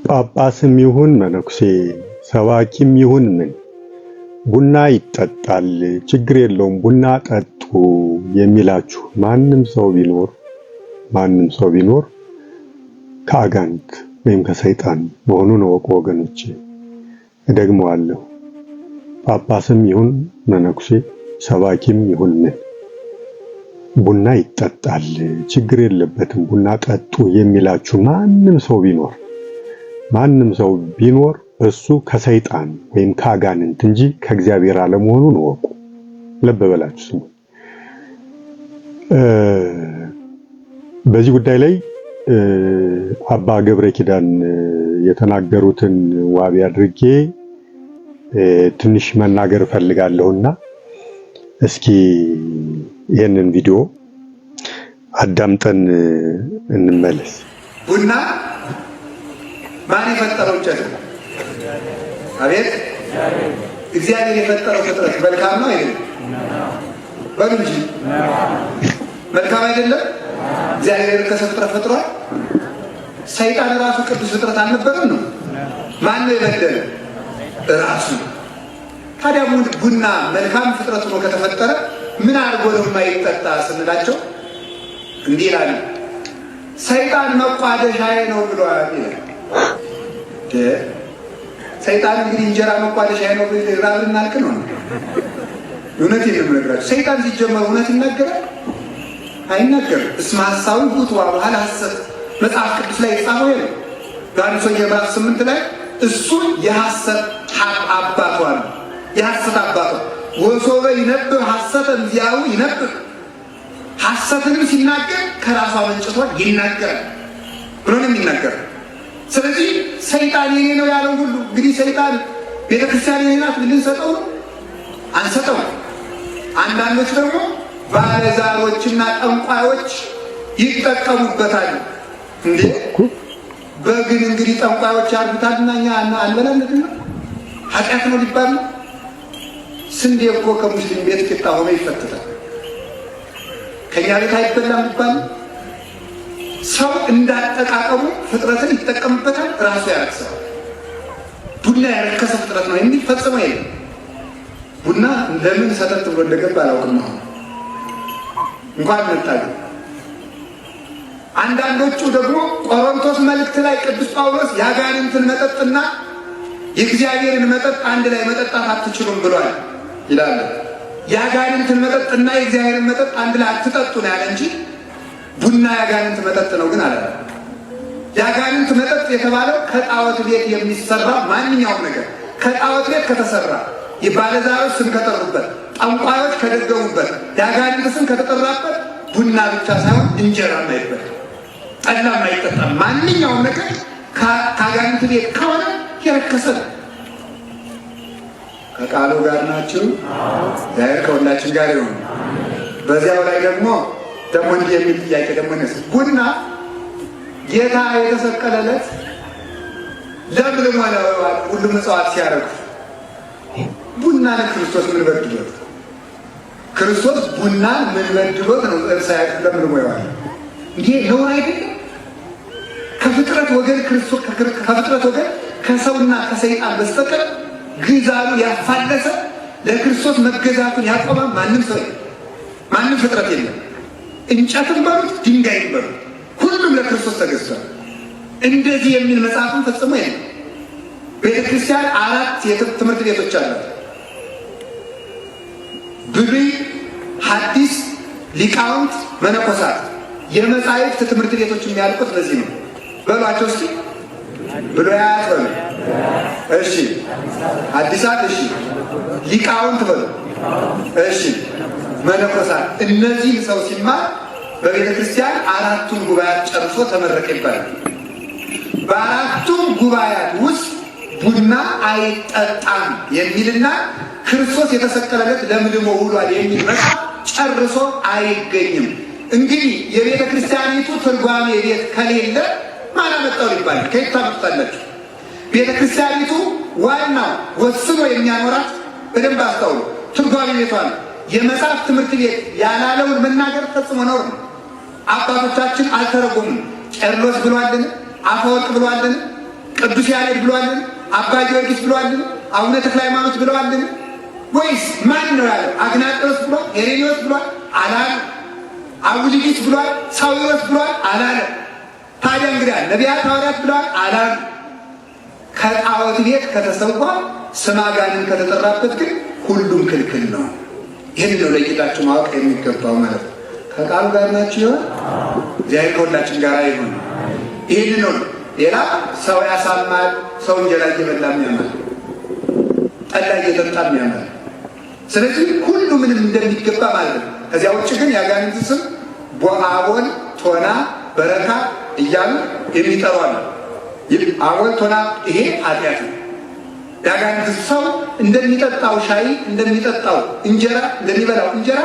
ጳጳስም ይሁን መነኩሴ ሰባኪም ይሁን ምን ቡና ይጠጣል ችግር የለውም ቡና ጠጡ የሚላችሁ ማንም ሰው ቢኖር ከአጋንንት ወይም ከሰይጣን መሆኑን እወቁ ወገኖቼ። እደግመዋለሁ። ጳጳስም ይሁን መነኩሴ ሰባኪም ይሁን ምን ቡና ይጠጣል ችግር የለበትም ቡና ጠጡ የሚላችሁ ማንም ሰው ቢኖር እሱ ከሰይጣን ወይም ከአጋንንት እንጂ ከእግዚአብሔር አለመሆኑን እወቁ። ልብ በላችሁ ስሙ። በዚህ ጉዳይ ላይ አባ ገብረ ኪዳን የተናገሩትን ዋቢ አድርጌ ትንሽ መናገር ፈልጋለሁና እስኪ ይሄንን ቪዲዮ አዳምጠን እንመለስ። ቡና ማን የፈጠረው? እንጨት አቤት እግዚአብሔር የፈጠረው ፍጥረት መልካም ነው አይደለም? በሉ እንጂ መልካም አይደለም? እግዚአብሔር ከፍጥረት ፈጥሯል። ሰይጣን ራሱ ቅዱስ ፍጥረት አልነበረም ነው? ማን ነው የበደለ? ራሱ። ታዲያ ቡና መልካም ፍጥረት ሆኖ ከተፈጠረ ምን አድርጎ ነው የማይጠጣ ስንላቸው እንዲህ ይላሉ። ሰይጣን መቋደሻዬ ነው ብሏል ይላል። ሰይጣን እንግዲህ እንጀራ መቋደሻዬ ነው ብሏል እናልክ ነው። እውነት የምነግራችሁ ሰይጣን ሲጀመር እውነት ይናገራል አይናገርም። እስመ ሐሳዊ ውእቱ ወበኋላ ሐሰት መጽሐፍ ቅዱስ ላይ የተጻፈው ነው። ዮሐንስ ወንጌል ምዕራፍ 8 ላይ እሱ የሐሰት አባቷ ነው። የሐሰት አባቷ ወሶበ ይነብብ ሐሰተ እምዚአሁ ይነብብ ሐሰትንም ሲናገር ከራሷ መንጭቷ ይናገራል ብሎ ነው የሚናገረው። ስለዚህ ሰይጣን የኔ ነው ያለው ሁሉ እንግዲህ ሰይጣን ቤተክርስቲያን የኔ ናት ልንሰጠው ነው? አንሰጠው። አንዳንዶች ደግሞ ባለዛሮችና ጠንቋዮች ይጠቀሙበታል። እንዴ በግን እንግዲህ ጠንቋዮች ያርዱታልና እኛ አንበላም ነው? ኃጢአት ነው ሊባል ነው? ስንዴ እኮ ከሙስሊም ቤት ቂጣ ሆኖ ይፈተታል። ከኛ ቤት አይበላም ሊባል ነው? ሰው እንዳጠቃቀሙ ፍጥረትን ይጠቀምበታል፣ ራሱ ያረክሳል። ቡና ያረከሰ ፍጥረት ነው የሚል ፈጽሞ የለም። ቡና ለምን ሰተት ብሎ እንደገባ አላውቅም። እንኳን መጣሉ። አንዳንዶቹ ደግሞ ቆሮንቶስ መልእክት ላይ ቅዱስ ጳውሎስ የአጋንንትን መጠጥና የእግዚአብሔርን መጠጥ አንድ ላይ መጠጣት አትችሉም ብሏል ይላል። የአጋንንትን መጠጥና የእግዚአብሔርን መጠጥ አንድ ላይ አትጠጡ ነው ያለ እንጂ ቡና የአጋንንት መጠጥ ነው ግን አለ። የአጋንንት መጠጥ የተባለው ከጣዖት ቤት የሚሰራ ማንኛውም ነገር ከጣዖት ቤት ከተሰራ የባለዛሮች ስም ከጠሩበት፣ ጠንቋዮች ከደገሙበት፣ የአጋንንት ስም ከተጠራበት ቡና ብቻ ሳይሆን እንጀራም አይበላም፣ ጠላም አይጠጣም። ማንኛውም ነገር ከአጋንንት ቤት ከሆነ የረከሰ ነው። ከቃሉ ጋር ናችሁ? እግዚአብሔር ከሁላችን ጋር ይሁን። በዚያው ላይ ደግሞ እንዲህ የሚል ጥያቄ ደግሞ ቡና ጌታ የተሰቀለለት ለምልሞ ሁሉም እጽዋት ሲያረግፉ ቡና ለክርስቶስ ምን በድሎት? ክርስቶስ ቡናን ምን በድሎት ነው ሳያቅ ለምልሞ ይዋል? እንዴ ነውር አይደለም? ከፍጥረት ወገን ክርስቶስ ከፍጥረት ወገን ከሰውና ከሰይጣን በስተቀር ግዛሉ ያፋለሰ ለክርስቶስ መገዛቱን ያቆመ ማንም ሰው ማንም ፍጥረት የለም። እንጨትም በሉት ድንጋይም በሉት ሁሉም ለክርስቶስ ተገዝቷል። እንደዚህ የሚል መጽሐፍን ፈጽሞ የለም። ቤተክርስቲያን 4 የትምህርት ቤቶች አሏት። ብሉይ፣ ሐዲስ፣ ሊቃውንት፣ መነኮሳት። የመጻሕፍት ትምህርት ቤቶች የሚያልቁት በዚህ ነው። በሏቸው እስኪ ብሉያት በሉ፣ እሺ፣ ሐዲሳት፣ እሺ፣ ሊቃውንት በሉ፣ እሺ፣ መነኮሳት። እነዚህ ሰው ሲማር በቤተ ክርስቲያን 4ቱን ጉባኤያት ጨርሶ ተመረቀ ይባላል። በ4ቱም ጉባኤያት ውስጥ ቡና አይጠጣም የሚልና ክርስቶስ የተሰቀለለት ለምልሞ ውሏል የሚል መጽሐፍ ጨርሶ አይገኝም። እንግዲህ የቤተ ክርስቲያኒቱ ትርጓሜ ቤት ከሌለ ማን አመጣው ይባላል? ከየት ታመጣላችሁ? ቤተ ክርስቲያኒቱ ዋናው ወስኖ የሚያኖራት በደንብ አስተውሉ፣ ትርጓሜ ቤቷ ነው። የመጽሐፍ ትምህርት ቤት ያላለውን መናገር ፈጽሞ ነውር ነው። አባቶቻችን አልተረጎሙም። ቄርሎስ ብሏልን? አፈወርቅ ብሏልን? ቅዱስ ያሬድ ብሏልን? አባ ጊዮርጊስ ብሏልን? አቡነ ተክለ ሃይማኖት ብለዋልን? ወይስ ማን ነው ያለው? አግናጤዎስ ብሏል? ሄሬኔዎስ ብሏል? አላለ። አቡሊዲስ ብሏል? ሳዊሮስ ብሏል? አላለ። ታዲያ እንግዲህ ነቢያት ሐዋርያት ብሏል? አላለ። ከጣዖት ቤት ከተሰዋ ስመ አጋንንት ከተጠራበት ግን ሁሉም ክልክል ነው። ይህን ነው ለጌታችሁ ማወቅ የሚገባው ማለት ነው። ከቃሉ ጋር ናችሁ ይሆን? እግዚአብሔር ከሁላችን ጋር ይሁን። ይህን ነው። ሌላ ሰው ያሳማል፣ ሰው እንጀራ እየበላ ያማል፣ ጠላ እየጠጣ ያማል። ስለዚህ ሁሉ ምንም እንደሚገባ ማለት ነው። ከዚያ ውጭ ግን የአጋንንት ስም ቦአቦል፣ ቶና፣ በረካ እያሉ የሚጠሩ አሉ። አቦል፣ ቶና ይሄ ኃጢአት ነው። የአጋንንት ሰው እንደሚጠጣው ሻይ፣ እንደሚጠጣው እንጀራ፣ እንደሚበላው እንጀራ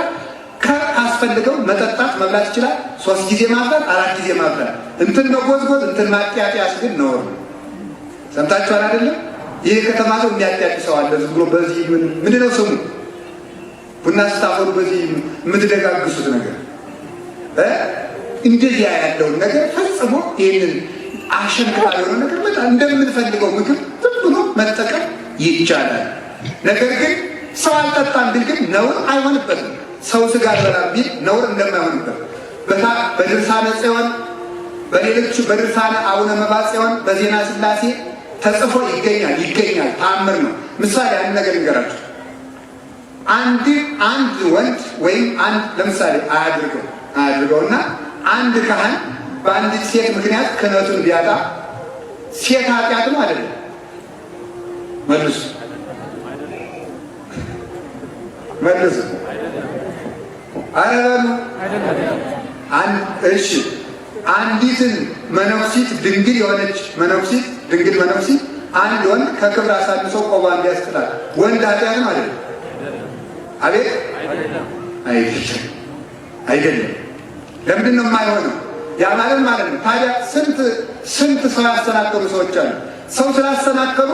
ካስፈልገው መጠጣት መብላት ይችላል። 3 ጊዜ ማፍላት፣ 4 ጊዜ ማፍላት። እንትን መጎዝጎዝ፣ እንትን ማጥያጥያስ ግን ነውር ነው። ሰምታችኋል አይደለም? ይህ ከተማ ሰው የሚያጥያጥ ሰው አለ። ዝም ብሎ በዚህ ምንድነው ስሙ ቡና ስታፈሉ በዚህ የምትደጋግሱት ነገር እንደዚያ ያለውን ነገር ፈጽሞ ይህንን አሸንክታ የሆነ ነገር በጣም እንደምንፈልገው ምግብ ዝም ብሎ መጠቀም ይቻላል። ነገር ግን ሰው አልጠጣም ቢል ግን ነውር አይሆንበትም። ሰው ስጋ አልበላም ቢል ነውር እንደማይሆንበት በድርሳነ ጽዮን በሌሎቹ በድርሳነ አቡነ መብዓ ጽዮን በዜና ሥላሴ ተጽፎ ይገኛል። ተአምር ነው። ምሳሌ አንድ ነገር ንገራችሁ። አንድ ወንድ ወይም አንድ ለምሳሌ አያድርገውና አንድ ካህን በአንዲት ሴት ምክንያት ክህነቱን ቢያጣ ሴት ኃጢአት ነው አይደለም? መልሱ። አረበሉ እሺ። አንዲትን መነኩሲት ድንግል የሆነች ድንግል መነኩሲት አንድ ወንድ ከክብር አሳንሶ ቆቧን ቢያስጥላት ወንድ ኃጢአት ነው አይደለም? አቤት አይደለም። ለምንድን ነው የማይሆነው? ያ ማለት ነው። ታዲያ ስንት ሰው ያሰናከሉ ሰዎች አሉ። ሰው ስላሰናከሉ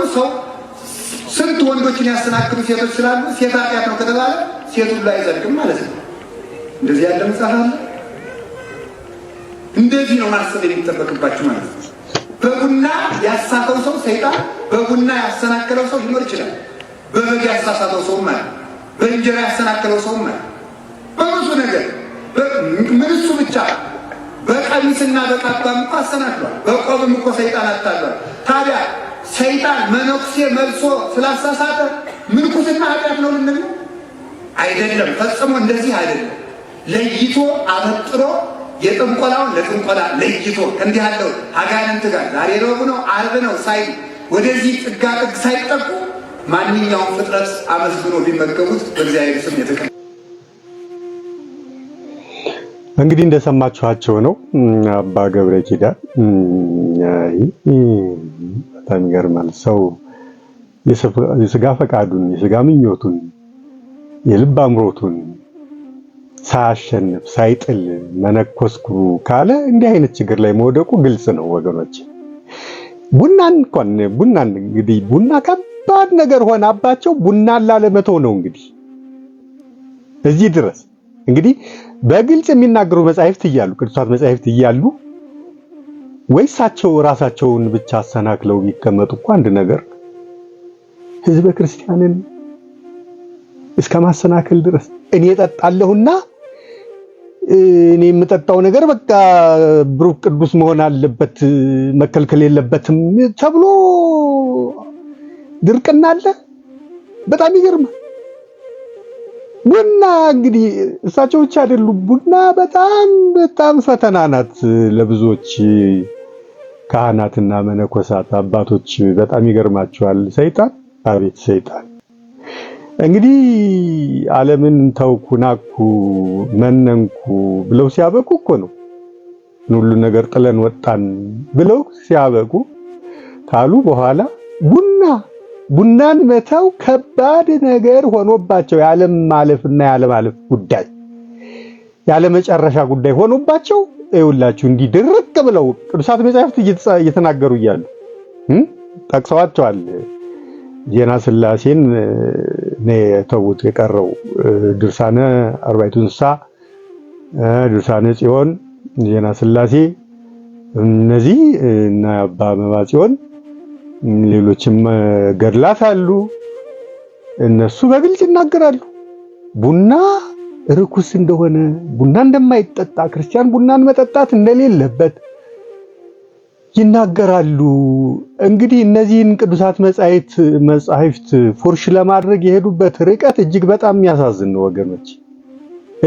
ስንት ወንዶችን ያሰናክሉ ሴቶች ስላሉ ሴት ኃጢአት ነው ከተባለ ሴቱ ላይ አይጸድቅም ማለት ነው። እንደዚህ ያለ መጽሐፍ አለ። እንደዚህ ነው ማሰብ የሚጠበቅባችሁ ማለት ነው። በቡና ያሳተው ሰው ሰይጣን፣ በቡና ያሰናከለው ሰው ሊኖር ይችላል። በበግ ያሳሳተው ሰው ማለት፣ በእንጀራ ያሰናከለው ሰው ማለት፣ በብዙ ነገር ምን እሱ ብቻ በቀሚስና በካባም እኮ አሰናክሏል። በቆብም እኮ ሰይጣን አታሏል። ታዲያ ሰይጣን መነኩሴ መልሶ ስላሳሳተ ምንኩስና ኃጢአት ነው ልንል ነው? አይደለም፣ ፈጽሞ እንደዚህ አይደለም። ለይቶ አበጥሮ የጥንቆላውን ለጥንቆላ ለይቶ እንዲህ ያለው አጋንንት ጋር ዛሬ ረቡዕ ነው ዓርብ ነው ሳይል ወደዚህ ጥጋጥግ ሳይጠቁ ማንኛውም ፍጥረት አመስግኖ ቢመገቡት በእግዚአብሔር ስም የተቀ እንግዲህ እንደሰማችኋቸው ነው አባ ገብረ ኪዳን። በጣም ይገርማል። ሰው የስጋ ፈቃዱን፣ የስጋ ምኞቱን፣ የልብ አምሮቱን ሳያሸንፍ ሳይጥል መነኮስኩ ካለ እንዲህ አይነት ችግር ላይ መውደቁ ግልጽ ነው ወገኖች። ቡናን እንግዲህ ቡና ከባድ ነገር ሆናባቸው ቡናን ላለመተው ነው እንግዲህ እዚህ ድረስ እንግዲህ በግልጽ የሚናገሩ መጻሕፍት እያሉ ቅዱሳት መጻሕፍት እያሉ ወይሳቸው ራሳቸውን ብቻ አሰናክለው ቢቀመጡ እኮ አንድ ነገር ህዝበ ክርስቲያንን እስከ ማሰናከል ድረስ እኔ እጠጣለሁና እኔ የምጠጣው ነገር በቃ ብሩክ ቅዱስ መሆን አለበት መከልከል የለበትም ተብሎ ድርቅና አለ። በጣም ይገርማል። ቡና እንግዲህ እሳቸው ብቻ አይደሉም። ቡና በጣም ፈተና ናት ለብዙዎች ካህናትና መነኮሳት አባቶች። በጣም ይገርማቸዋል። ሰይጣን አቤት ሰይጣን እንግዲህ ዓለምን ተውኩ ናኩ መነንኩ ብለው ሲያበቁ እኮ ነው ሁሉ ነገር ጥለን ወጣን ብለው ሲያበቁ ካሉ በኋላ ቡናን መተው ከባድ ነገር ሆኖባቸው የዓለም ማለፍና የዓለም ማለፍ ጉዳይ ያለ መጨረሻ ጉዳይ ሆኖባቸው ይኸውላችሁ እንዲህ ድርቅ ብለው ቅዱሳት መጻሕፍት እየተናገሩ እያሉ ጠቅሰዋቸዋል። ዜና ሥላሴን ነው የተውት የቀረው ድርሳነ አርባዕቱ እንስሳ፣ ድርሳነ ጽዮን፣ ዜና ሥላሴ እነዚህ እና አባ መብዓ ጽዮን ሌሎችም ገድላት አሉ። እነሱ በግልጽ ይናገራሉ። ቡና ርኩስ እንደሆነ፣ ቡና እንደማይጠጣ፣ ክርስቲያን ቡናን መጠጣት እንደሌለበት ይናገራሉ። እንግዲህ እነዚህን ቅዱሳት መጻሕፍት ፉርሽ ለማድረግ የሄዱበት ርቀት እጅግ በጣም የሚያሳዝን ነው ወገኖች፣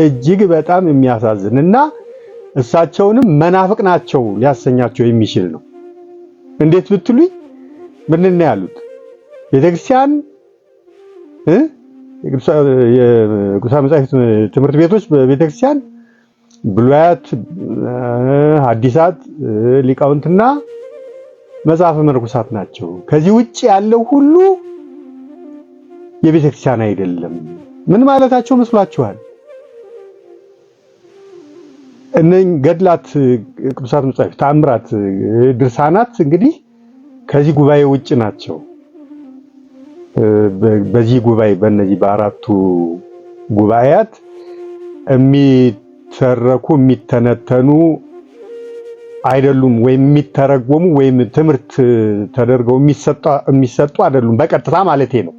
እጅግ በጣም የሚያሳዝን እና እሳቸውንም መናፍቅ ናቸው ሊያሰኛቸው የሚችል ነው። እንዴት ብትሉኝ ምንድን ነው ያሉት? ቤተክርስቲያን የቅዱሳት መጻሕፍት ትምህርት ቤቶች በቤተክርስቲያን ብሉያት፣ ሐዲሳት፣ ሊቃውንትና መጽሐፈ መነኮሳት ናቸው። ከዚህ ውጪ ያለው ሁሉ የቤተክርስቲያን አይደለም። ምን ማለታቸው መስሏችኋል? እነኝ ገድላት፣ ቅዱሳት መጻሕፍት፣ ተአምራት፣ ድርሳናት እንግዲህ ከዚህ ጉባኤ ውጪ ናቸው። በዚህ ጉባኤ በእነዚህ በአራቱ ጉባኤያት የሚተረኩ የሚተነተኑ አይደሉም፣ ወይም የሚተረጎሙ ወይም ትምህርት ተደርገው የሚሰጡ አይደሉም። በቀጥታ ማለቴ ነው።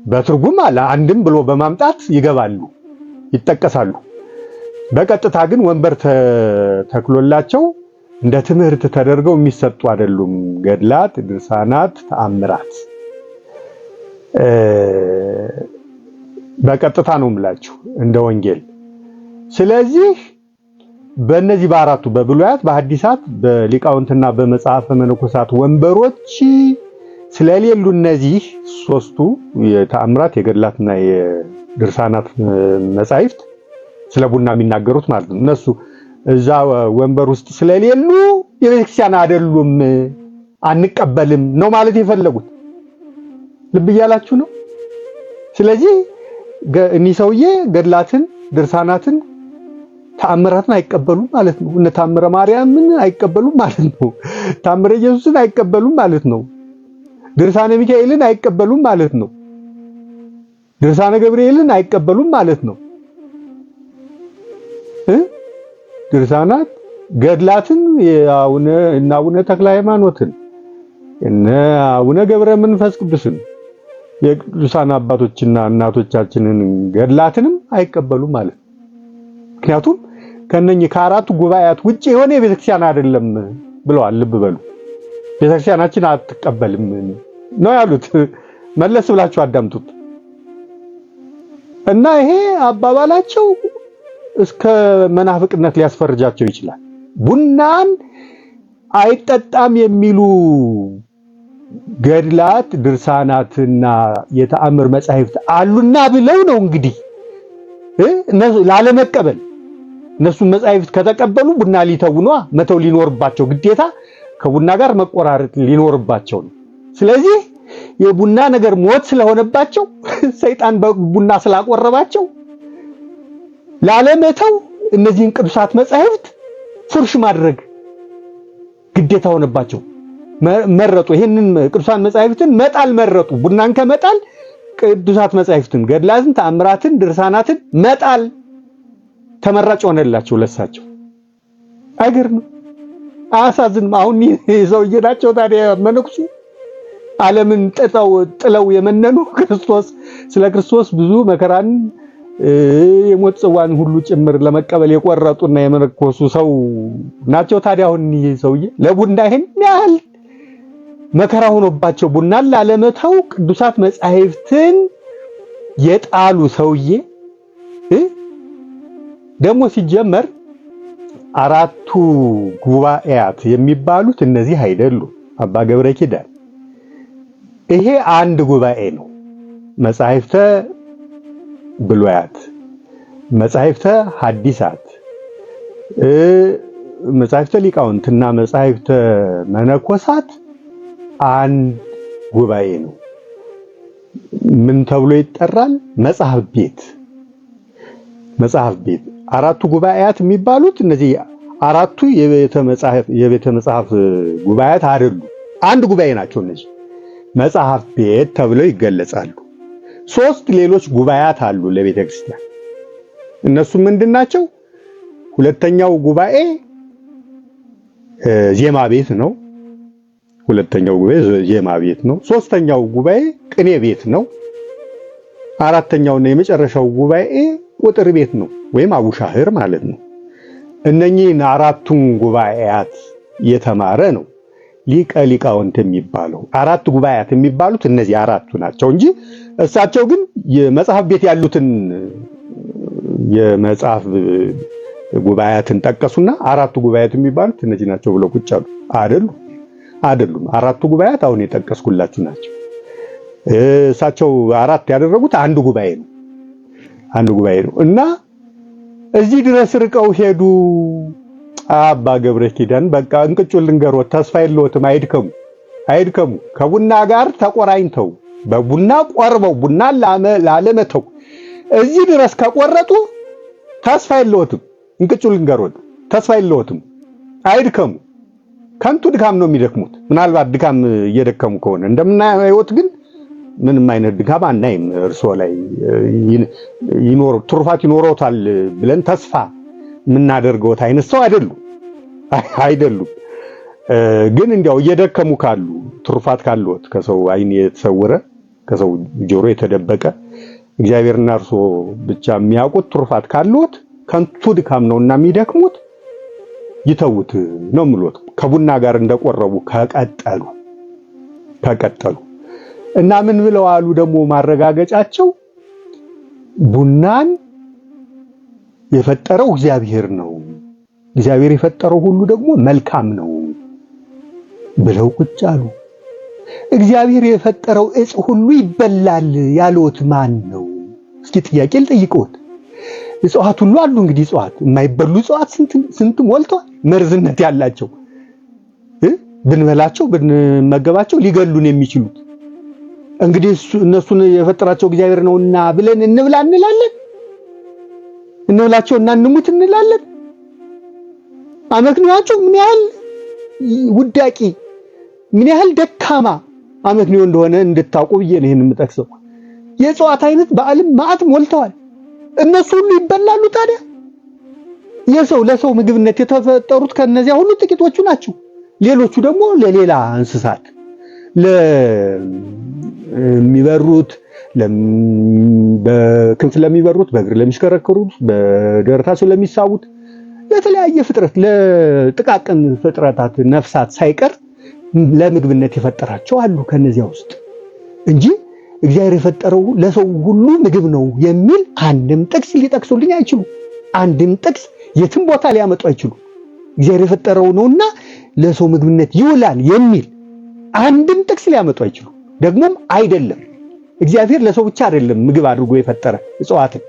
በትርጉም አለ አንድም ብሎ በማምጣት ይገባሉ፣ ይጠቀሳሉ። በቀጥታ ግን ወንበር ተክሎላቸው እንደ ትምህርት ተደርገው የሚሰጡ አይደሉም። ገድላት፣ ድርሳናት፣ ተአምራት በቀጥታ ነው የምላችሁ እንደ ወንጌል። ስለዚህ በእነዚህ በአራቱ በብሉያት፣ በሐዲሳት፣ በሊቃውንትና በመጽሐፈ መነኮሳት ወንበሮች ስለሌሉ እነዚህ ሶስቱ የተአምራት፣ የገድላትና የድርሳናት መጻሕፍት ስለ ቡና የሚናገሩት ማለት ነው። እነሱ እዛ ወንበር ውስጥ ስለሌሉ የቤተክርስቲያን አይደሉም፣ አንቀበልም ነው ማለት የፈለጉት። ልብ እያላችሁ ነው። ስለዚህ እኒህ ሰውዬ ገድላትን፣ ድርሳናትን፣ ተአምራትን አይቀበሉም ማለት ነው። እነ ተአምረ ማርያምን አይቀበሉም ማለት ነው። ተአምረ ኢየሱስን አይቀበሉም ማለት ነው። ድርሳነ ሚካኤልን አይቀበሉም ማለት ነው። ድርሳነ ገብርኤልን አይቀበሉም ማለት ነው። ድርሳናት፣ ገድላትን እነ አቡነ ተክለ ሃይማኖትን እነ አቡነ ገብረ መንፈስ ቅዱስን የቅዱሳን አባቶችና እናቶቻችንን ገድላትንም አይቀበሉም ማለት ነው። ምክንያቱም ከነኚህ ከአራቱ ጉባኤያት ውጪ የሆነ የቤተክርስቲያን አይደለም ብለዋል። ልብ በሉ። ቤተክርስቲያናችን አትቀበልም ነው ያሉት። መለስ ብላችሁ አዳምጡት። እና ይሄ አባባላቸው እስከ መናፍቅነት ሊያስፈርጃቸው ይችላል። ቡናን አይጠጣም የሚሉ ገድላት፣ ድርሳናትና የተአምር መጻሕፍት አሉና ብለው ነው እንግዲህ ላለመቀበል። እነሱን መጻሕፍት ከተቀበሉ ቡና ሊተውኗ መተው ሊኖርባቸው ግዴታ ከቡና ጋር መቆራረጥ ሊኖርባቸው ነው። ስለዚህ የቡና ነገር ሞት ስለሆነባቸው ሰይጣን በቡና ስላቆረባቸው ላለመተው እነዚህን ቅዱሳት መጻሕፍት ፉርሽ ማድረግ ግዴታ ሆነባቸው። መረጡ። ይሄንን ቅዱሳት መጻሕፍትን መጣል መረጡ። ቡናን ከመጣል ቅዱሳት መጻሕፍትን፣ ገድላትን፣ ተአምራትን፣ ድርሳናትን መጣል ተመራጭ ሆነላቸው ለሳቸው። አይገርምም? አያሳዝንም? አሁን ሰውዬ ናቸው ታዲያ መነኩሴ ዓለምን ጥለው የመነኑ ስለ ክርስቶስ ብዙ መከራን የሞት ጽዋን ሁሉ ጭምር ለመቀበል የቆረጡና የመነኮሱ ሰው ናቸው። ታዲያ አሁን ይሄ ሰውዬ ለቡና ይሄን ያህል መከራ ሆኖባቸው ቡናን ላለመተው ቅዱሳት መጻሕፍትን የጣሉ ሰውዬ ደግሞ ሲጀመር አራቱ ጉባኤያት የሚባሉት እነዚህ አይደሉም። አባ ገብረ ኪዳን ይሄ አንድ ጉባኤ ነው። መጻሕፍተ ብሉያት፣ መጻሕፍተ ሐዲሳት፣ መጻሕፍተ ሊቃውንትና መጻሕፍተ መነኮሳት አንድ ጉባኤ ነው። ምን ተብሎ ይጠራል? መጽሐፍ ቤት። መጽሐፍ ቤት። አራቱ ጉባኤያት የሚባሉት እነዚህ አራቱ የቤተ መጽሐፍ ጉባኤያት አይደሉም፣ አንድ ጉባኤ ናቸው። እነዚህ መጽሐፍ ቤት ተብለው ይገለጻሉ። ሶስት ሌሎች ጉባኤያት አሉ ለቤተ ክርስቲያን። እነሱ ምንድናቸው? ሁለተኛው ጉባኤ ዜማ ቤት ነው። ሁለተኛው ጉባኤ ዜማ ቤት ነው። ሶስተኛው ጉባኤ ቅኔ ቤት ነው። አራተኛውና የመጨረሻው ጉባኤ ቁጥር ቤት ነው ወይም አቡሻህር ማለት ነው። እነኚህን አራቱን ጉባኤያት የተማረ ነው ሊቀ ሊቃውንት የሚባለው። አራት ጉባኤያት የሚባሉት እነዚህ አራቱ ናቸው እንጂ እሳቸው ግን የመጽሐፍ ቤት ያሉትን የመጽሐፍ ጉባኤያትን ጠቀሱና አራቱ ጉባኤያት የሚባሉት እነዚህ ናቸው ብለው ቁጭ አሉ። አይደሉም። አራቱ ጉባኤያት አሁን የጠቀስኩላችሁ ናቸው። እሳቸው አራት ያደረጉት አንድ ጉባኤ ነው እና እዚህ ድረስ ርቀው ሄዱ። አባ ገብረ ኪዳን በቃ እንቅጩን ልንገሮት፣ ተስፋ የለዎትም፣ አይድከሙ። ከቡና ጋር ተቆራኝተው በቡና ቆርበው ቡና ላለመተው እዚህ ድረስ ከቆረጡ ተስፋ የለዎትም። እንቅጩን ልንገሮት፣ ተስፋ የለዎትም፣ አይድከሙ። ከንቱ ድካም ነው የሚደክሙት። ምናልባት ድካም እየደከሙ ከሆነ እንደምናየው ግን ምንም አይነት ድካም አናይም። እርስዎ ላይ ትሩፋት ይኖረውታል ብለን ተስፋ የምናደርገውት አይነት ሰው አይደሉም። ግን እንዲያው እየደከሙ ካሉ ትሩፋት ካሉት ከሰው አይን የተሰወረ ከሰው ጆሮ የተደበቀ እግዚአብሔርና እርስዎ ብቻ የሚያውቁት ትሩፋት ካሉት ከንቱ ድካም ነውና የሚደክሙት ይተውት ነው የምሎት። ከቡና ጋር እንደቆረቡ ከቀጠሉ እና ምን ብለው አሉ ደግሞ ማረጋገጫቸው ቡናን የፈጠረው እግዚአብሔር ነው፣ እግዚአብሔር የፈጠረው ሁሉ ደግሞ መልካም ነው ብለው ቁጭ አሉ። እግዚአብሔር የፈጠረው እጽ ሁሉ ይበላል ያሉት ማን ነው? እስኪ ጥያቄ ልጠይቅዎት። እጽዋት ሁሉ አሉ። እንግዲህ እጽዋት የማይበሉ እጽዋት ስንት ሞልተዋል። መርዝነት ያላቸው ብንበላቸው ብንመገባቸው ሊገሉን የሚችሉት እንግዲህ እነሱን የፈጠራቸው እግዚአብሔር ነውና ብለን እንብላቸውና እንሙት እንላለን። አመክንዮአቸው ምን ያህል ውዳቂ ምን ያህል ደካማ አመክንዮ እንደሆነ እንድታውቁ ብዬ ነው ይሄን የምጠቅሰው። የእጽዋት አይነት በዓለም ማዕት ሞልተዋል። እነሱ ሁሉ ይበላሉ። ታዲያ ለሰው ምግብነት የተፈጠሩት ከነዚያ ሁሉ ጥቂቶቹ ናቸው። ሌሎቹ ደግሞ ለሌላ እንስሳት ለሚበሩት በክንፍ ለሚበሩት በእግር ለሚሽከረከሩት በደረታቸው ለሚሳቡት ለተለያየ ፍጥረት ለጥቃቅን ፍጥረታት ነፍሳት ሳይቀር ለምግብነት የፈጠራቸው አሉ ከነዚያ ውስጥ እንጂ እግዚአብሔር የፈጠረው ለሰው ሁሉ ምግብ ነው የሚል አንድም ጥቅስ ሊጠቅሱልኝ አይችሉም። አንድም ጥቅስ የትም ቦታ ሊያመጡ አይችሉም። እግዚአብሔር የፈጠረው ነውና ለሰው ምግብነት ይውላል የሚል አንድም ጥቅስ ሊያመጡ አይችሉም። ደግሞም አይደለም። እግዚአብሔር ለሰው ብቻ አይደለም ምግብ አድርጎ የፈጠረ እጽዋትን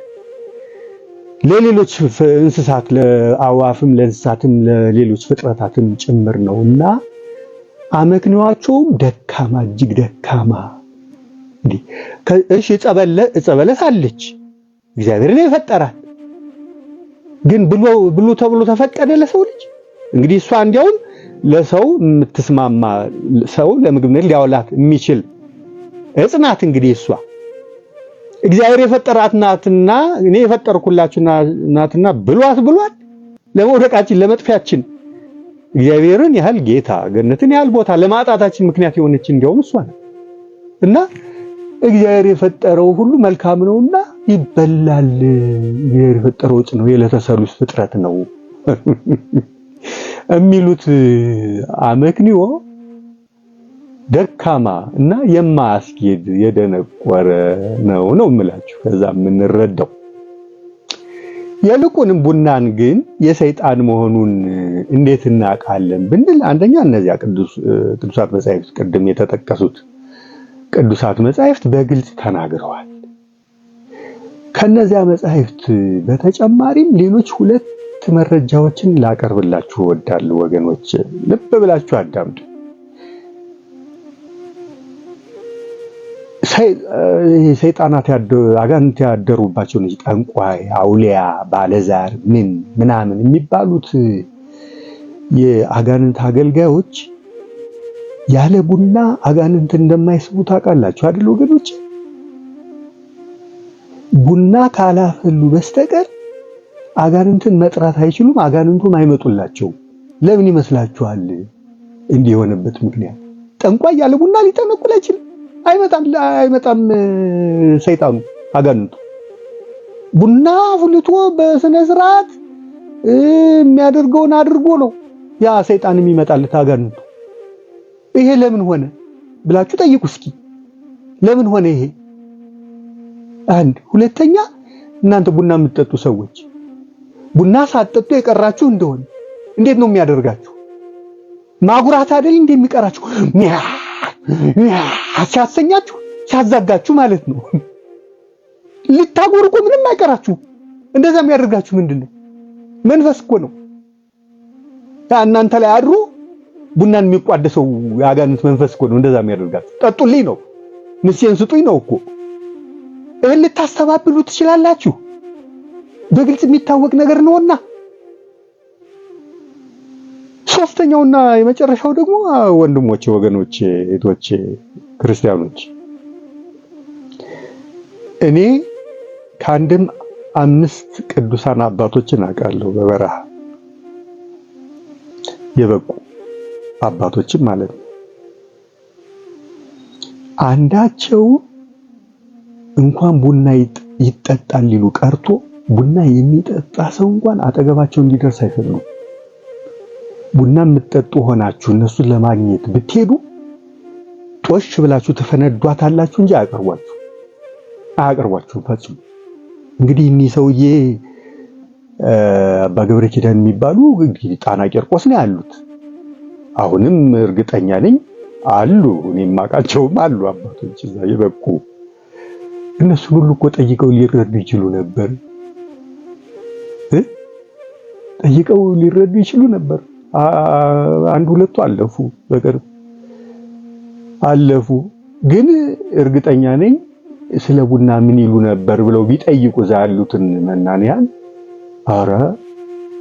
ለሌሎች እንስሳት ለአዋፍም ለእንስሳትም ለሌሎች ፍጥረታትም ጭምር ነውና አመክንዮአቸውም ደካማ እጅግ ደካማ። እሺ ዕፀ አለች እግዚአብሔር ነው የፈጠራት፣ ግን ብሉ ተብሎ ተፈቀደ ለሰው ልጅ። እንግዲህ እሷ እንዲያውም ለሰው የምትስማማ ሰው ለምግብነት ሊያውላት የሚችል ዕፅ ናት። እንግዲህ እሷ እግዚአብሔር የፈጠራት ናትና እኔ የፈጠርኩላችሁ ናትና ብሏት ለመውደቃችን ለመጥፊያችን እግዚአብሔርን ያህል ጌታ ገነትን ያህል ቦታ ለማጣታችን ምክንያት የሆነች እንዲያውም እሷ ናት። እና እግዚአብሔር የፈጠረው ሁሉ መልካም ነውና ይበላል። እግዚአብሔር የፈጠረው ዕፅ ነው፣ የለተሰሉስ ፍጥረት ነው የሚሉት አመክንዮ ደካማ እና የማያስኬድ የደነቆረ ነው የምላችሁ። ከዛ የምንረዳው የልቁንም ቡናን ግን የሰይጣን መሆኑን እንዴት እናውቃለን ብንል አንደኛ እነዚያ ቅዱሳት መጻሕፍት ቅድም የተጠቀሱት ቅዱሳት መጻሕፍት በግልጽ ተናግረዋል። ከነዚያ መጻሕፍት በተጨማሪም ሌሎች ሁለት መረጃዎችን ላቀርብላችሁ እወዳለሁ። ወገኖች ልብ ብላችሁ አዳምጡ። ሰይጣናት አጋንንት ያደሩባቸው ነው። ጠንቋይ፣ አውሊያ፣ ባለዛር ምናምን የሚባሉት የአጋንንት አገልጋዮች ያለ ቡና አጋንንት እንደማይስቡ ታውቃላችሁ አይደል ወገኖች? ቡና ካላፈሉ በስተቀር አጋንንትን መጥራት አይችሉም። አጋንንቱም አይመጡላቸውም። ለምን ይመስላችኋል? እንዲህ የሆነበት ምክንያት ጠንቋይ ያለ ቡና ሊጠነቁል አይችልም። አይመጣም ሰይጣኑ አጋንንቱ ቡና ፍልቶ በስነ ስርዓት የሚያደርገውን አድርጎ ነው ያ ሰይጣን የሚመጣለት አጋንንቱ። ይሄ ለምን ሆነ ብላችሁ ጠይቁ እስኪ። ለምን ሆነ ይሄ? አንድ ሁለተኛ፣ እናንተ ቡና የምትጠጡ ሰዎች ቡና ሳትጠጡ የቀራችሁ እንደሆነ እንዴት ነው የሚያደርጋችሁ? ማጉራት አይደል እንደሚቀራችሁ ሲያሰኛችሁ ሲያዛጋችሁ ማለት ነው። ልታጎሩ እኮ ምንም አይቀራችሁ። እንደዛ የሚያደርጋችሁ ምንድነው? መንፈስ እኮ ነው እናንተ ላይ አድሮ ቡናን የሚቋደሰው የአጋንንት መንፈስ እኮ ነው እንደዛ የሚያደርጋችሁ። ጠጡልኝ ነው ምስየን ስጡኝ ነው እኮ። እህል ልታስተባብሉ ትችላላችሁ፣ በግልጽ የሚታወቅ ነገር ነውና። ሶስተኛውና የመጨረሻው ደግሞ ወንድሞቼ፣ ወገኖቼ፣ እህቶቼ ክርስቲያኖች እኔ ከአንድም 5 ቅዱሳን አባቶችን አውቃለሁ፣ በበረሃ የበቁ አባቶችን ማለት ነው። አንዳቸው እንኳን ቡና ይጠጣል ሊሉ ቀርቶ ቡና የሚጠጣ ሰው እንኳን አጠገባቸው እንዲደርስ አይፈልጉም። ቡና የምትጠጡ ሆናችሁ እነሱን ለማግኘት ብትሄዱ ጦሽ ብላችሁ ተፈነዷታላችሁ እንጂ አያቀርቧችሁም ፈጽሞ። እንግዲህ እኒህ ሰውዬ አባ ገብረ ኪዳን የሚባሉ ጣና ቂርቆስ ነው ያሉት። አሁንም እርግጠኛ ነኝ አሉ፣ እኔም ማቃቸውም አሉ አባቶች እዛ የበቁ። እነሱን ሁሉ እኮ ጠይቀው ሊረዱ ይችሉ ነበር። ጠይቀው ሊረዱ ይችሉ ነበር። አንድ ሁለቱ አለፉ፣ በቅርብ አለፉ። ግን እርግጠኛ ነኝ ስለ ቡና ምን ይሉ ነበር ብለው ቢጠይቁ እዛ ያሉትን መናንያን አረ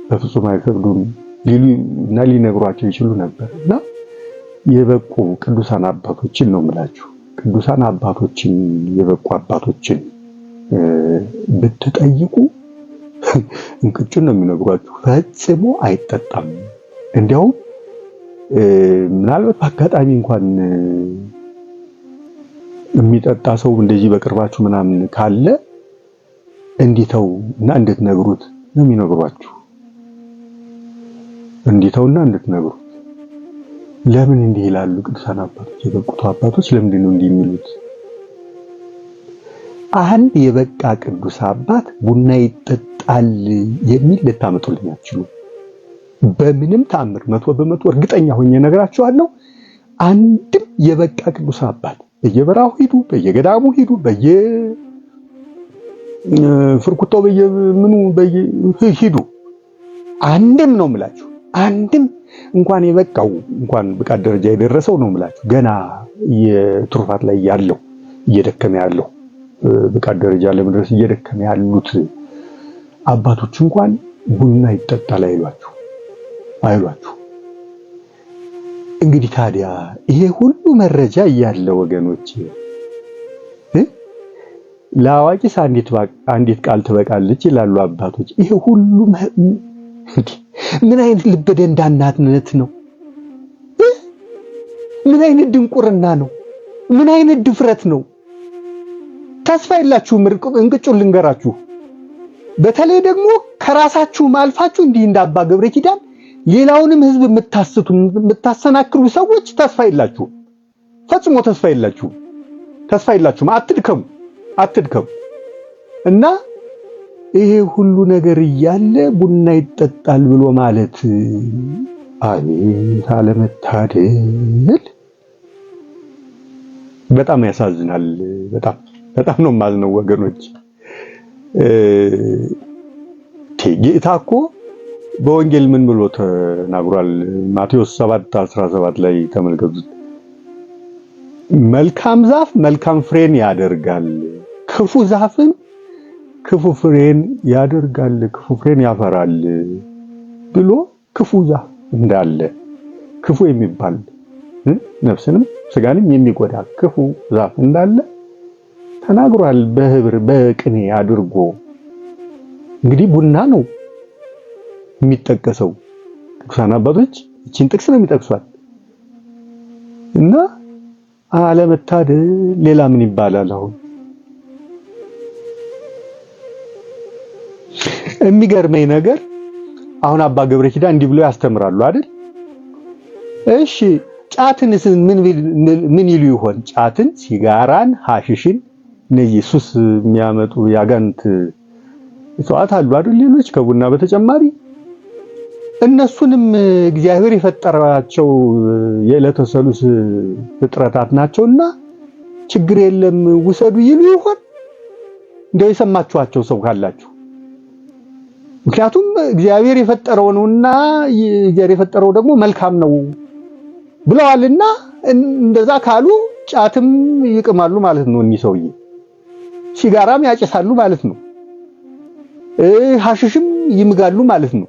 በፍጹም አይፈቅዱም ሊሉና ሊነግሯቸው ይችሉ ነበር። እና የበቁ ቅዱሳን አባቶችን ነው የምላችሁ። ቅዱሳን አባቶችን የበቁ አባቶችን ብትጠይቁ እንቅጩን ነው የሚነግሯችሁ። ፈጽሞ አይጠጣም። እንዲያውም ምናልባት በአጋጣሚ እንኳን የሚጠጣ ሰው እንደዚህ በቅርባችሁ ምናምን ካለ እንዲተው እና እንድትነግሩት ነው የሚነግሯችሁ። እንዲተውና እንድትነግሩት። ለምን እንዲህ ይላሉ ቅዱሳን አባቶች? የበቁት አባቶች ለምንድን ነው እንዲህ የሚሉት? አንድ የበቃ ቅዱስ አባት ቡና ይጠጣል የሚል ልታመጡልኝ አትችሉም። በምንም ተአምር 100% እርግጠኛ ሆኜ ነግራችኋለሁ። አንድም የበቃ ቅዱስ አባት በየበራው ሂዱ፣ በየገዳሙ ሂዱ፣ በየፍርኩታው በየምኑ ሂዱ፣ አንድም ነው የምላችሁ፣ አንድም እንኳን የበቃው እንኳን ብቃት ደረጃ የደረሰው ነው የምላችሁ፣ ገና የትሩፋት ላይ ያለው እየደከመ ያለው ብቃት ደረጃ ለመድረስ እየደከመ ያሉት አባቶች እንኳን ቡና ይጠጣል አይሏችሁ። እንግዲህ ታዲያ ይሄ ሁሉ መረጃ እያለ ወገኖች ለአዋቂስ አንዲት ቃል ትበቃለች ይላሉ አባቶች። ይሄ ሁሉ ምን አይነት ልበ ደንዳናነት ነው? ምን አይነት ድንቁርና ነው? ምን አይነት ድፍረት ነው? ተስፋ የላችሁም። እንቅጩን ልንገራችሁ። በተለይ ደግሞ ከራሳችሁ አልፋችሁ እንዲህ እንደ አባ ገብረ ኪዳን ሌላውንም ሕዝብ የምታሰናክሉ ሰዎች ተስፋ የላችሁም። ፈጽሞ ተስፋ የላችሁም። አትድከሙ። እና ይሄ ሁሉ ነገር እያለ ቡና ይጠጣል ብሎ ማለት አቤት አለመታደል! በጣም ያሳዝናል። በጣም ነው የማዝነው ወገኖች። ጌታ እኮ በወንጌል ምን ብሎ ተናግሯል? ማቴዎስ 7:17 ላይ ተመልከቱት። መልካም ዛፍ መልካም ፍሬን ያደርጋል፣ ክፉ ዛፍም ክፉ ፍሬን ያደርጋል፣ ክፉ ፍሬን ያፈራል ብሎ ክፉ ዛፍ እንዳለ ክፉ የሚባል ነፍስንም ስጋንም የሚጎዳ ክፉ ዛፍ እንዳለ ተናግሯል። በህብር በቅኔ አድርጎ እንግዲህ ቡና ነው የሚጠቀሰው። ቅዱሳን አባቶች እቺን ጥቅስ ነው የሚጠቅሷት። እና አለመታደል ሌላ ምን ይባላል? አሁን የሚገርመኝ ነገር አሁን አባ ገብረ ኪዳን እንዲህ ብሎ ያስተምራሉ አይደል? እሺ ጫትንስ ምን ይሉ ይሆን? ጫትን፣ ሲጋራን፣ ሐሽሽን እነዚህ ሱስ የሚያመጡ ያጋንት እጽዋት አሉ አይደል? ሌሎች ከቡና በተጨማሪ እነሱንም እግዚአብሔር የፈጠራቸው የዕለተ ሰሉስ ፍጥረታት ናቸውና ችግር የለም ውሰዱ ይሉ ይሆን? እንደው የሰማችኋቸው ሰው ካላችሁ? ምክንያቱም እግዚአብሔር የፈጠረው ነውና እግዚአብሔር የፈጠረው ደግሞ መልካም ነው ብለዋልና እንደዛ ካሉ ጫትም ይቅማሉ ማለት ነው እኒህ ሰውዬ፣ ሲጋራም ያጨሳሉ ማለት ነው፣ ሐሽሽም ይምጋሉ ማለት ነው።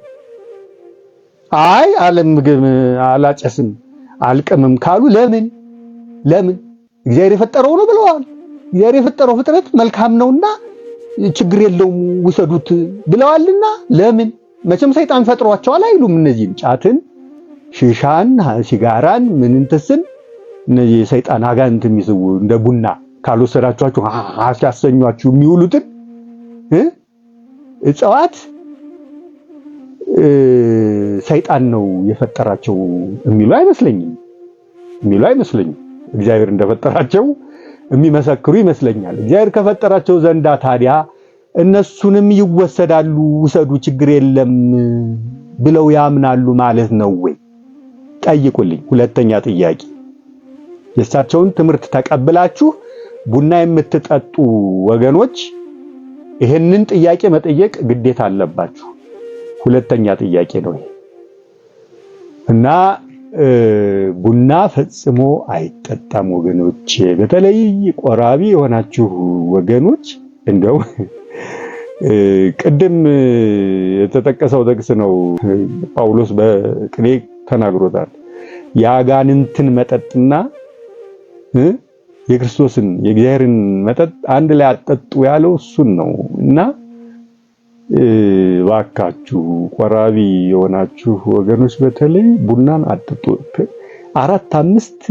አይ አለምግም አላጨስም አልቅምም ካሉ ለምን እግዚአብሔር የፈጠረው ነው ብለዋል። እግዚአብሔር የፈጠረው ፍጥረት መልካም ነውና ችግር የለውም ውሰዱት ብለዋልና ለምን? መቼም ሰይጣን ፈጥሯቸዋል አይሉም። እነዚህን ጫትን፣ ሺሻን፣ ሲጋራን ምንንተስን እነዚህ ሰይጣን አጋንንት የሚስቡ እንደ ቡና ካልወሰዳችኋቸው ሲያሰኟችሁ የሚውሉትን እጽዋት ሰይጣን ነው የፈጠራቸው የሚሉ አይመስለኝም። እግዚአብሔር እንደፈጠራቸው የሚመሰክሩ ይመስለኛል። እግዚአብሔር ከፈጠራቸው ዘንዳ ታዲያ እነሱንም ይወሰዳሉ ውሰዱ ችግር የለም ብለው ያምናሉ ማለት ነው ወይ? ጠይቁልኝ። ሁለተኛ ጥያቄ፣ የእሳቸውን ትምህርት ተቀብላችሁ ቡና የምትጠጡ ወገኖች ይሄንን ጥያቄ መጠየቅ ግዴታ አለባችሁ። ሁለተኛ ጥያቄ ነው ይሄ እና ቡና ፈጽሞ አይጠጣም ወገኖች። በተለይ ቆራቢ የሆናችሁ ወገኖች እንደው ቅድም የተጠቀሰው ጥቅስ ነው ጳውሎስ በቅኔ ተናግሮታል። የአጋንንትን መጠጥና የክርስቶስን የእግዚአብሔርን መጠጥ አንድ ላይ አጠጡ ያለው እሱን ነው እና ባካችሁ ቆራቢ የሆናችሁ ወገኖች በተለይ ቡናን አጥጡ። 4-5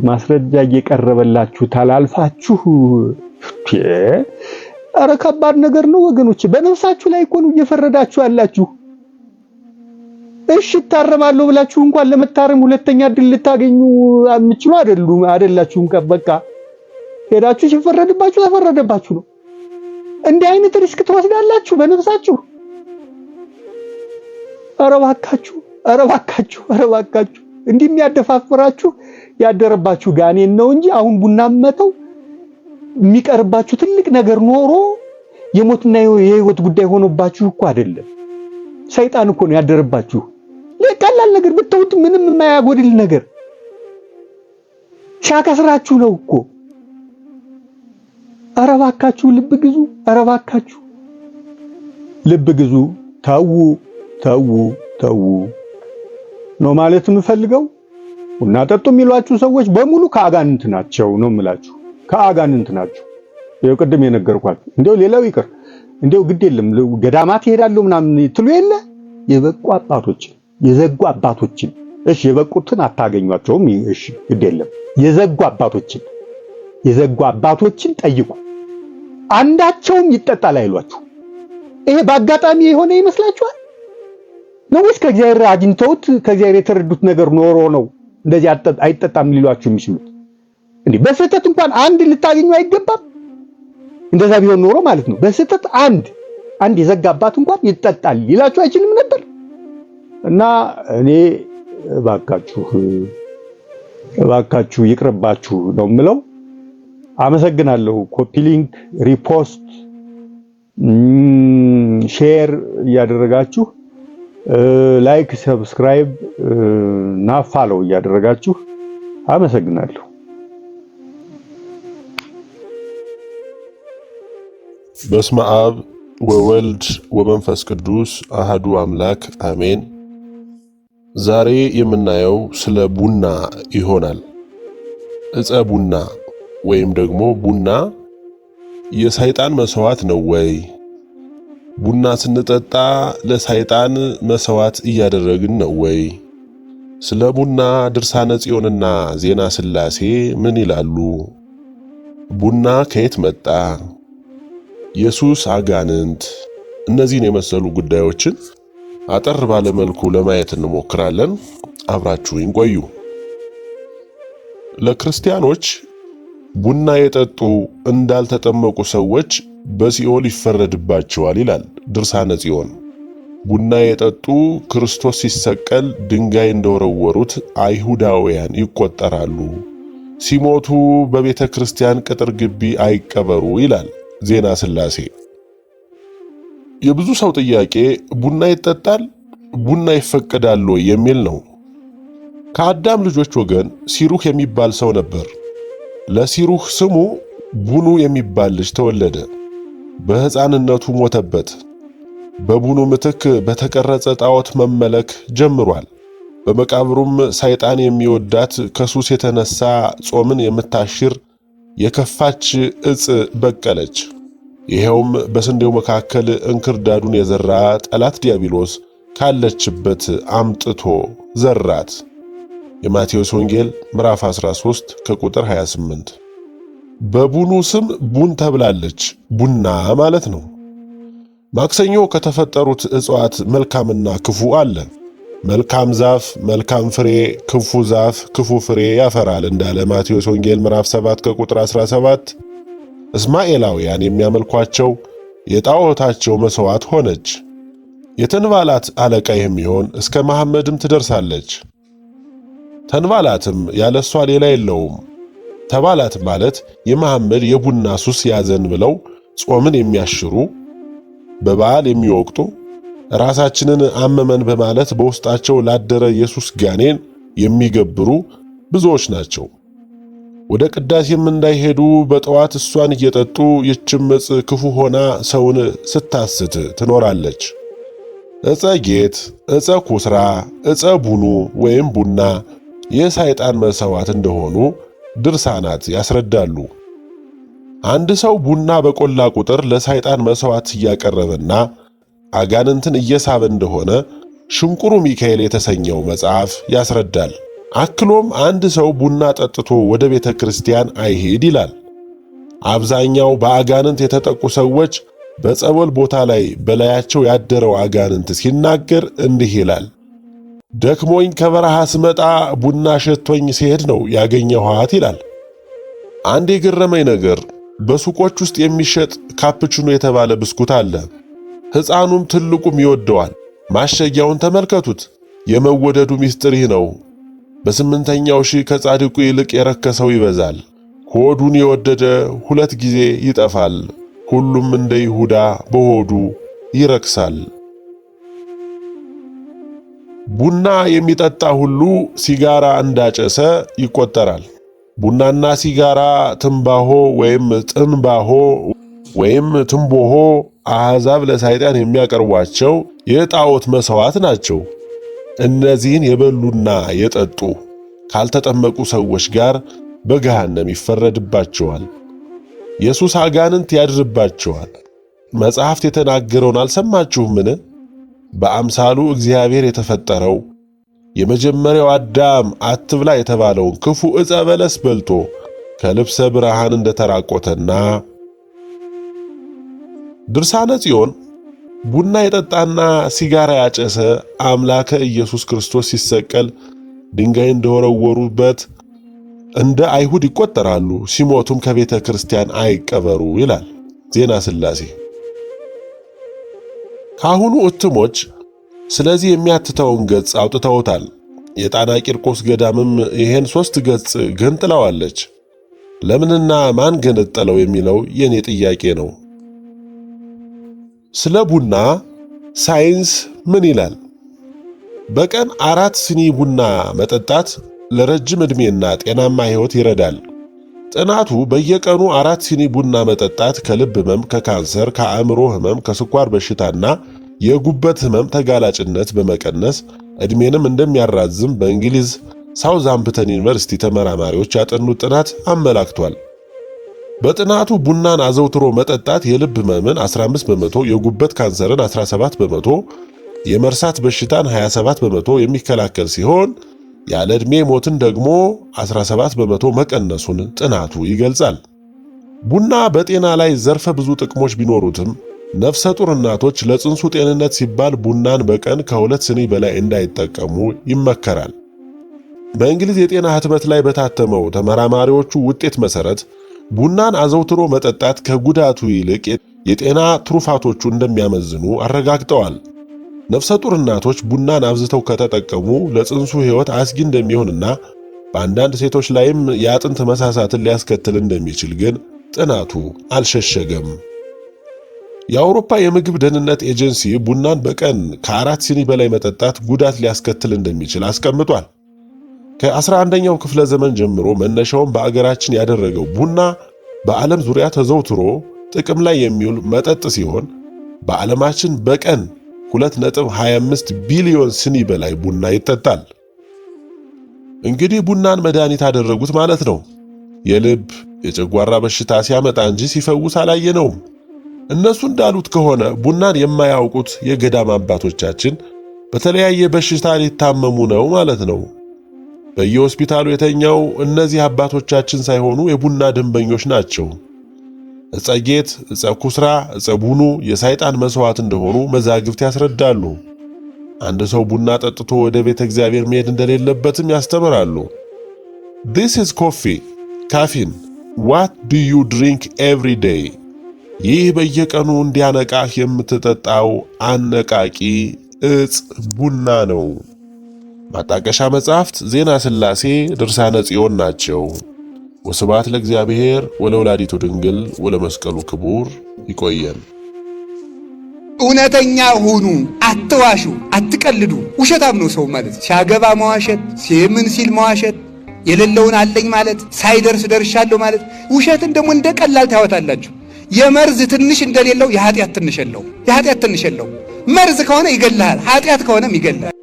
ማስረጃ እየቀረበላችሁ ታላልፋችሁ ኧረ ከባድ ነገር ነው ወገኖች። በነፍሳችሁ ላይ እኮ ነው እየፈረዳችሁ ያላችሁ። እሺ ታረማለሁ ብላችሁ እንኳን ለመታረም ሁለተኛ እድል ልታገኙ የምትችሉ አይደላችሁም። በቃ ሄዳችሁ ሲፈረድባችሁ ተፈረደባችሁ ነው። እንዲህ አይነት ሪስክ ትወስዳላችሁ በነፍሳችሁ? ኧረ እባካችሁ እንዲህ የሚያደፋፍራችሁ ያደረባችሁ ጋኔን ነው እንጂ አሁን ቡና መተው የሚቀርባችሁ ትልቅ ነገር ኖሮ የሞትና የህይወት ጉዳይ ሆኖባችሁ እኮ አይደለም። ሰይጣን እኮ ነው ያደረባችሁ። ለቀላል ነገር ብትተውት ምንም የማያጎድል ነገር ሲያከስራችሁ ነው እኮ። ኧረ እባካችሁ ልብ ግዙ። ተው ነው ማለት የምፈልገው። ቡና ጠጡ የሚሏችሁ ሰዎች በሙሉ ከአጋንንት ናቸው ነው የምላችሁ። ከአጋንንት ናቸው። ይኸው ቅድም የነገርኳችሁ። እንደው ሌላው ይቅር፣ እንደው ግድ የለም ገዳማት ይሄዳሉ ምናምን ትሉ የለ የዘጉ አባቶችን እሺ፣ የበቁትን አታገኟቸውም። እሺ ግድ የለም የዘጉ አባቶችን ጠይቁ። አንዳቸውም ይጠጣል አይሏችሁ። ይሄ በአጋጣሚ የሆነ ይመስላችኋል ነው ወይስ ከእግዚአብሔር አግኝተውት ከእግዚአብሔር የተረዱት ነገር ኖሮ ነው እንደዚህ አይጠጣም ሊሏችሁ የሚችሉት? እንዴ በስህተት እንኳን አንድ ልታገኙ አይገባም? እንደዛ ቢሆን ኖሮ ማለት ነው በስህተት አንድ የዘጋ አባት እንኳን ይጠጣል ሊላችሁ አይችልም ነበር። እና እኔ እባካችሁ ይቅርባችሁ ነው የምለው። አመሰግናለሁ። ኮፒ ሊንክ፣ ሪፖስት፣ ሼር እያደረጋችሁ ላይክ፣ ሰብስክራይብ እና ፋሎው እያደረጋችሁ አመሰግናለሁ። በስመ አብ ወወልድ ወመንፈስ ቅዱስ አህዱ አምላክ አሜን። ዛሬ የምናየው ስለ ቡና ይሆናል። ዕፀ ቡና ወይም ደግሞ ቡና የሰይጣን መስዋዕት ነው ወይ? ቡና ስንጠጣ ለሰይጣን መስዋዕት እያደረግን ነው ወይ? ስለ ቡና ድርሳነ ጽዮንና ዜና ሥላሴ ምን ይላሉ? ቡና ከየት መጣ? ኢየሱስ አጋንንት፣ እነዚህን የመሰሉ ጉዳዮችን አጠር ባለ መልኩ ለማየት እንሞክራለን። አብራችሁኝ ቆዩ። ለክርስቲያኖች ቡና የጠጡ እንዳልተጠመቁ ሰዎች በሲኦል ይፈረድባቸዋል ይላል ድርሳነ ጽዮን። ቡና የጠጡ ክርስቶስ ሲሰቀል ድንጋይ እንደወረወሩት አይሁዳውያን ይቆጠራሉ። ሲሞቱ በቤተ ክርስቲያን ቅጥር ግቢ አይቀበሩ ይላል ዜና ሥላሴ። የብዙ ሰው ጥያቄ ቡና ይጠጣል፣ ቡና ይፈቀዳል የሚል ነው። ከአዳም ልጆች ወገን ሲሩህ የሚባል ሰው ነበር። ለሲሩህ ስሙ ቡኑ የሚባል ልጅ ተወለደ። በሕፃንነቱ ሞተበት። በቡኑ ምትክ በተቀረጸ ጣዖት መመለክ ጀምሯል። በመቃብሩም ሰይጣን የሚወዳት ከሱስ የተነሳ ጾምን የምታሽር የከፋች ዕፅ በቀለች። ይሄውም በስንዴው መካከል እንክርዳዱን የዘራ ጠላት ዲያብሎስ ካለችበት አምጥቶ ዘራት። የማቴዎስ ወንጌል ምዕራፍ 13 ከቁጥር 28። በቡኑ ስም ቡን ተብላለች። ቡና ማለት ነው። ማክሰኞ ከተፈጠሩት እጽዋት መልካምና ክፉ አለ። መልካም ዛፍ መልካም ፍሬ፣ ክፉ ዛፍ ክፉ ፍሬ ያፈራል እንዳለ ማቴዎስ ወንጌል ምዕራፍ 7 ከቁጥር 17። እስማኤላውያን የሚያመልኳቸው የጣዖታቸው መሥዋዕት ሆነች። የተንባላት አለቃ የሚሆን እስከ መሐመድም ትደርሳለች። ተንባላትም ያለሷ ሌላ የለውም። ተባላት ማለት የመሐመድ የቡና ሱስ ያዘን ብለው ጾምን የሚያሽሩ፣ በበዓል የሚወቅጡ፣ ራሳችንን አመመን በማለት በውስጣቸው ላደረ ኢየሱስ ጋኔን የሚገብሩ ብዙዎች ናቸው። ወደ ቅዳሴም እንዳይሄዱ በጠዋት እሷን እየጠጡ ይህችም ዕፅ ክፉ ሆና ሰውን ስታስት ትኖራለች። ዕፀ ጌት፣ ዕፀ ኩስራ፣ ዕፀ ቡኑ ወይም ቡና የሰይጣን መሥዋዕት እንደሆኑ ድርሳናት ያስረዳሉ። አንድ ሰው ቡና በቆላ ቁጥር ለሰይጣን መሥዋዕት እያቀረበና አጋንንትን እየሳበ እንደሆነ ሽንቁሩ ሚካኤል የተሰኘው መጽሐፍ ያስረዳል። አክሎም አንድ ሰው ቡና ጠጥቶ ወደ ቤተ ክርስቲያን አይሄድ ይላል። አብዛኛው በአጋንንት የተጠቁ ሰዎች በጸበል ቦታ ላይ በላያቸው ያደረው አጋንንት ሲናገር እንዲህ ይላል። ደክሞኝ ከበረሃ ስመጣ ቡና ሸቶኝ ሲሄድ ነው ያገኘኋት ይላል። አንድ የገረመኝ ነገር በሱቆች ውስጥ የሚሸጥ ካፕቹኖ የተባለ ብስኩት አለ። ሕፃኑም ትልቁም ይወደዋል። ማሸጊያውን ተመልከቱት። የመወደዱ ምስጢር ይህ ነው። በስምንተኛው ሺህ ከጻድቁ ይልቅ የረከሰው ይበዛል። ሆዱን የወደደ 2 ጊዜ ይጠፋል። ሁሉም እንደ ይሁዳ በሆዱ ይረክሳል። ቡና የሚጠጣ ሁሉ ሲጋራ እንዳጨሰ ይቆጠራል። ቡናና ሲጋራ፣ ትንባሆ ወይም ጥንባሆ ወይም ትንቦሆ አሕዛብ ለሰይጣን የሚያቀርቧቸው የጣዖት መሥዋዕት ናቸው። እነዚህን የበሉና የጠጡ ካልተጠመቁ ሰዎች ጋር በገሃነም ይፈረድባቸዋል። ኢየሱስ አጋንንት ያድርባቸዋል። መጽሐፍት የተናገረውን አልሰማችሁምን? በአምሳሉ እግዚአብሔር የተፈጠረው የመጀመሪያው አዳም አትብላ የተባለውን ክፉ ዕፀ በለስ በልቶ ከልብሰ ብርሃን እንደተራቆተና ድርሳነ ጽዮን ቡና የጠጣና ሲጋራ ያጨሰ አምላከ ኢየሱስ ክርስቶስ ሲሰቀል ድንጋይ እንደወረወሩበት እንደ አይሁድ ይቆጠራሉ፣ ሲሞቱም ከቤተ ክርስቲያን አይቀበሩ ይላል ዜና ሥላሴ። ካሁኑ እትሞች ስለዚህ የሚያትተውን ገጽ አውጥተውታል። የጣና ቂርቆስ ገዳምም ይሄን 3 ገጽ ገንጥለዋለች። ለምንና ማን ገነጠለው የሚለው የኔ ጥያቄ ነው። ስለ ቡና ሳይንስ ምን ይላል? በቀን 4 ሲኒ ቡና መጠጣት ለረጅም ዕድሜና ጤናማ ሕይወት ይረዳል። ጥናቱ በየቀኑ 4 ሲኒ ቡና መጠጣት ከልብ ሕመም፣ ከካንሰር፣ ከአእምሮ ሕመም፣ ከስኳር በሽታና የጉበት ሕመም ተጋላጭነት በመቀነስ ዕድሜንም እንደሚያራዝም በእንግሊዝ ሳውዛምፕተን ዩኒቨርሲቲ ተመራማሪዎች ያጠኑት ጥናት አመላክቷል። በጥናቱ ቡናን አዘውትሮ መጠጣት የልብ ሕመምን 15 በመቶ፣ የጉበት ካንሰርን 17 በመቶ፣ የመርሳት በሽታን 27 በመቶ የሚከላከል ሲሆን ያለ ዕድሜ ሞትን ደግሞ 17 በመቶ መቀነሱን ጥናቱ ይገልጻል። ቡና በጤና ላይ ዘርፈ ብዙ ጥቅሞች ቢኖሩትም ነፍሰ ጡር እናቶች ለጽንሱ ጤንነት ሲባል ቡናን በቀን ከ2 ስኒ በላይ እንዳይጠቀሙ ይመከራል። በእንግሊዝ የጤና ህትመት ላይ በታተመው ተመራማሪዎቹ ውጤት መሰረት ቡናን አዘውትሮ መጠጣት ከጉዳቱ ይልቅ የጤና ትሩፋቶቹ እንደሚያመዝኑ አረጋግጠዋል። ነፍሰ ጡር እናቶች ቡናን አብዝተው ከተጠቀሙ ለጽንሱ ሕይወት አስጊ እንደሚሆንና በአንዳንድ ሴቶች ላይም የአጥንት መሳሳትን ሊያስከትል እንደሚችል ግን ጥናቱ አልሸሸገም። የአውሮፓ የምግብ ደህንነት ኤጀንሲ ቡናን በቀን ከ4 ሲኒ በላይ መጠጣት ጉዳት ሊያስከትል እንደሚችል አስቀምጧል። ከ11ኛው ክፍለ ዘመን ጀምሮ መነሻውን በአገራችን ያደረገው ቡና በዓለም ዙሪያ ተዘውትሮ ጥቅም ላይ የሚውል መጠጥ ሲሆን በዓለማችን በቀን 2.25 ቢሊዮን ስኒ በላይ ቡና ይጠጣል። እንግዲህ ቡናን መድኃኒት አደረጉት ማለት ነው። የልብ የጨጓራ በሽታ ሲያመጣ እንጂ ሲፈውስ አላየነውም። እነሱ እንዳሉት ከሆነ ቡናን የማያውቁት የገዳም አባቶቻችን በተለያየ በሽታ ሊታመሙ ነው ማለት ነው። በየሆስፒታሉ የተኛው እነዚህ አባቶቻችን ሳይሆኑ የቡና ደንበኞች ናቸው። ዕፀ ጌት፣ ዕፀ ኩስራ፣ ዕፀ ቡኑ የሰይጣን መስዋዕት እንደሆኑ መዛግብት ያስረዳሉ። አንድ ሰው ቡና ጠጥቶ ወደ ቤተ እግዚአብሔር መሄድ እንደሌለበትም ያስተምራሉ። This is coffee, caffeine. What do you drink every day? ይህ በየቀኑ እንዲያነቃህ የምትጠጣው አነቃቂ ዕፅ ቡና ነው። ማጣቀሻ መጻሕፍት ዜና ሥላሴ፣ ድርሳነ ጽዮን ናቸው። ወስብሐት ለእግዚአብሔር ወለወላዲቱ ድንግል ወለመስቀሉ ክቡር። ይቆየን። እውነተኛ ሁኑ፣ አትዋሹ፣ አትቀልዱ። ውሸታም ነው ሰው ማለት ሲያገባ መዋሸት፣ ሲምን ሲል መዋሸት፣ የሌለውን አለኝ ማለት፣ ሳይደርስ ደርሻለሁ ማለት። ውሸትን ደግሞ እንደ ቀላል ታወታላችሁ። የመርዝ ትንሽ እንደሌለው የኃጢአት ትንሽ የለው። የኃጢአት ትንሽ የለው። መርዝ ከሆነ ይገላል፣ ኃጢአት ከሆነም ይገላል።